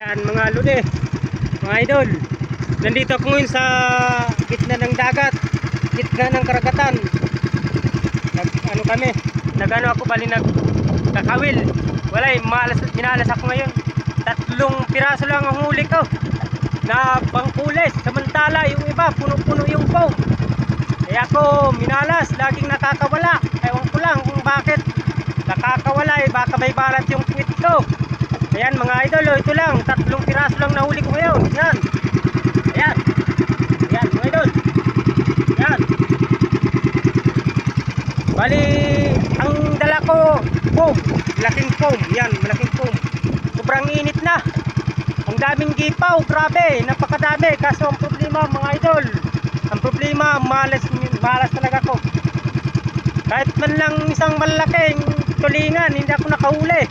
Yan mga lode, mga idol. Nandito ako ngayon sa gitna ng dagat, gitna ng karagatan. Ano kami, nagano ako bali nagkakawil. Walay, minalas ako ngayon. 3 piraso lang ang huli ko na pangkules. Samantala yung iba, puno-puno yung foam. Kaya ako minalas, laging nakakawala. Ewan ko lang kung bakit nakakawala, baka may balat yung quit ko. Ayan mga idol, ito lang, 3 piraso lang nahuli ko ngayon. Yan. Ayan. Ayan mga idol. Yan. Bali, ang dala ko, foam. Malaking foam. Yan, malaking foam. Sobrang init na. Ang daming gipaw, grabe, napakadami. Kaso ang problema mga idol, ang problema, malas talaga ako. Kahit man lang isang malaking tulingan, hindi ako nakahuli.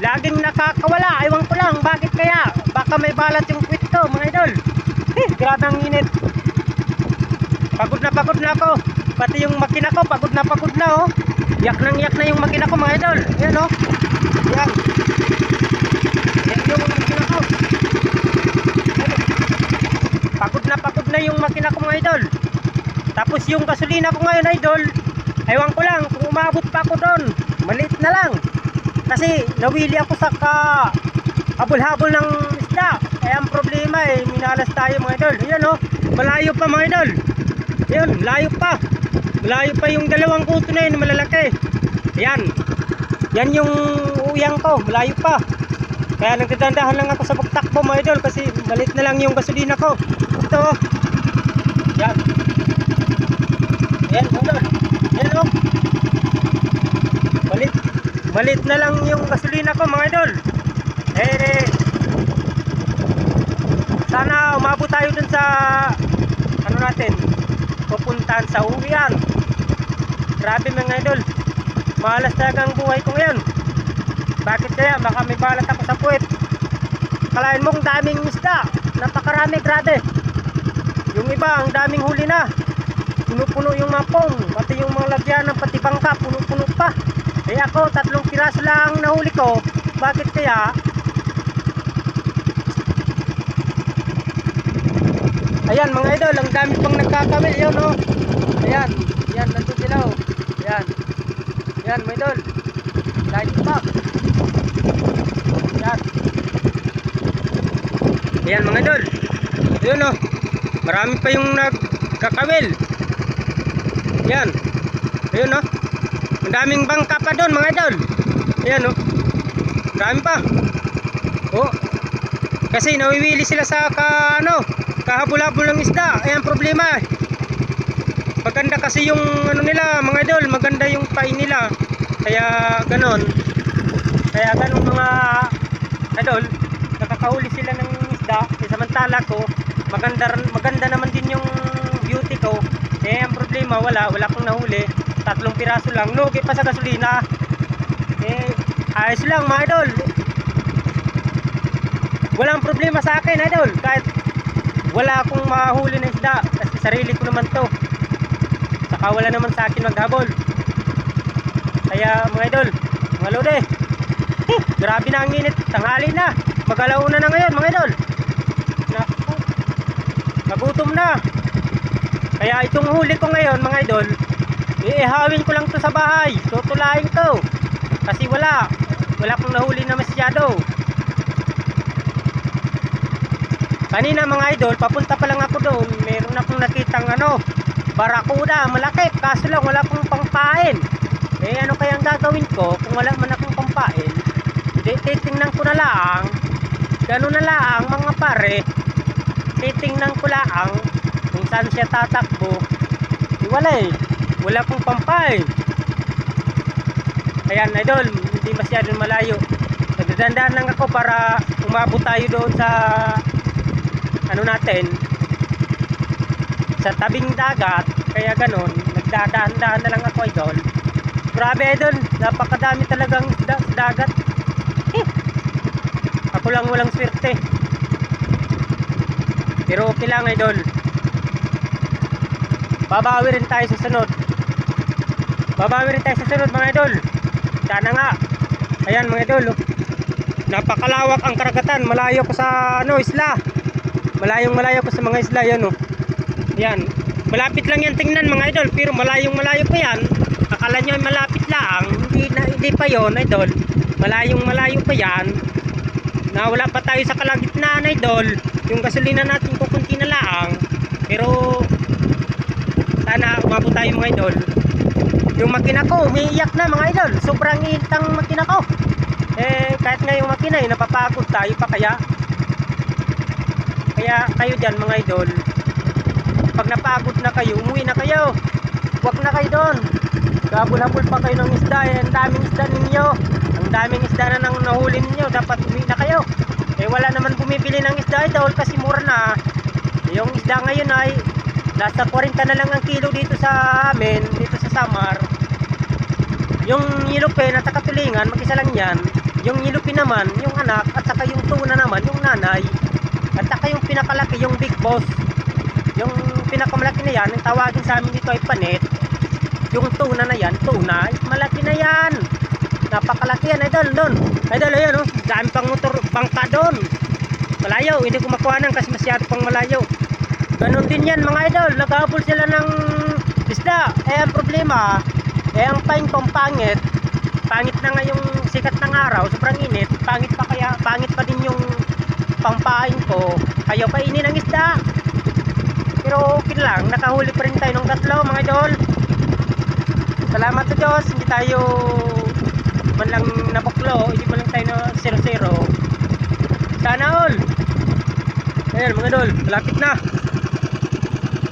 Laging nakakawala, ewan ko lang, bakit kaya? Baka may balat yung quit ko, mga idol. Grabe ang init. Pagod na ako. Pati yung makina ko, pagod na oh. Yak na yung makina ko, mga idol. Ayan oh. Yan. Yan yung makina ko. Pagod na yung makina ko, mga idol. Tapos yung gasolina ko ngayon, idol, ewan ko lang kung umabot pa ako doon. Maliit na lang. Kasi nawili ako sa habol-habol ng isda. Kaya ang problema minalas tayo mga idol. Ayan oh, malayo pa mga idol. Ayan, malayo pa. Malayo pa yung dalawang kuto na yun, malalaki. Ayan. Yan yung uyang ko, malayo pa. Kaya nagdadandahan lang ako sa pagtakbo mga idol. Kasi maliit na lang yung gasolina ko. Ito oh. Ayan. Ayan mga idol. Ayan oh. Malit na lang yung gasolina ko mga idol. Sana umabot tayo dun sa ano natin, pupuntahan sa uwian. Grabe mga idol, malas talaga ang buhay ko ngayon. Bakit kaya? Baka may balat ako sa puwet. Kalahin mo kung daming isda, napakarami, grabe. Yung iba ang daming huli na, puno-puno yung mapong, pati yung mga lagyanan, pati bangka, puno-puno pa. Kaya ako, 3 piraso lang nahuli ko. Bakit kaya? Ayan mga idol, ang dami pang nagkakawil. Ayan o. Ayan. Ayan, nandun sila o. Ayan. Ayan mga idol. Light pa. Ayan. Ayan mga idol. Ayan o. Marami pa yung nagkakawil. Ayan. Ayan o. Ang daming bangka pa doon mga idol. Ayan oh. Dami pa. Oh. Kasi nawiwili sila sa kahabol-habol ng isda. Ayan problema. Maganda kasi yung ano nila mga idol, maganda yung pain nila. Kaya ganon mga idol, nakakahuli sila ng isda. Samantala ko, maganda naman din yung beauty ko. Eh ang problema wala akong nahuli. 3 piraso lang, lugi pa sa gasolina. Ayos lang mga idol. Walang problema sa akin idol, kahit wala akong mahuli na isda, kasi sarili ko naman to. Saka wala naman sa akin maghabol. Kaya mga idol, mga lode, grabe na ang init, tanghali na, mag-alauna na ngayon mga idol. Naku, nagutom na. Kaya itong huli ko ngayon mga idol, iihawin ko lang to sa bahay, tutulain ko. Kasi wala akong nahuli na masyado. Kanina mga idol, papunta pa lang ako doon, meron akong nakitang barakuda, malaki. Kaso lang wala akong pangpain. Ano kayang gagawin ko kung wala man akong pangpain? Titingnan ko na lang, gano'n na lang mga pare. Titingnan ko lang kung saan siya tatakbo. Wala akong pampain. Ayan idol, hindi masyadong malayo. Nagdadandaan lang ako para umabot tayo doon sa natin, sa tabing dagat. Kaya ganon, nagdadaan na lang ako idol. Grabe idol, napakadami talagang isda sa dagat. Ako lang walang swerte. Pero okay lang idol, babawi rin tayo sa sunod. Mga idol. Sana nga. Ayan mga idol. Napakalawak ang karagatan. Malayo ko sa ano, isla. Malayo ko sa mga isla yan oh. Yan. Malapit lang yan tingnan mga idol, pero malayo pa yan. Akala nyo malapit lang, hindi pa yon idol. Malayo pa yan. Wala pa tayo sa kalagitnaan idol. Yung gasolina natin kukunti na lang. Pero sana umabot tayo mga idol. Yung makina ko umiiyak na mga idol. Sobrang init ang makina ko. Kahit nga yung makina napapagod tayo pa kaya kayo dyan mga idol, pag napagod na kayo, umuwi na kayo. Huwag na kayo doon. Gabul-habol pa kayo ng isda. Ang daming isda ninyo. Ang daming isda na nang nahuli ninyo. Dapat umuwi na kayo. Wala naman bumibili ng isda idol kasi mura na. Yung isda ngayon ay nasa 40 na lang ang kilo dito sa amin, dito sa Samar. Yung yilupe na takatulingan, mag-isa lang yan. Yung yilupe naman, yung anak, at saka yung tuna naman, yung nanay. At saka yung pinakalaki, yung big boss. Yung pinakamalaki na yan, ang tawagin sa amin dito ay panet. Yung tuna na yan, tuna, malaki na yan. Napakalaki yan, idol, doon. Idol, ayan, oh, dami pang motor, bangka doon. Malayo, hindi ko makuha nang kasi masyado pang malayo. Ganon din yan, mga idol, naghabol sila ng isda. Ang problema, ang pain kong pangit. Pangit na nga yung sikat ng araw, sobrang init. Pangit pa din yung pampain ko. Ayaw kainin ng isda. Pero okay lang, nakahuli pa rin tayo ng tatlo mga idol. Salamat sa Diyos, hindi tayo man lang nabuklo, hindi man lang tayo na 0-0. Sana all. Ayan mga idol, malapit na.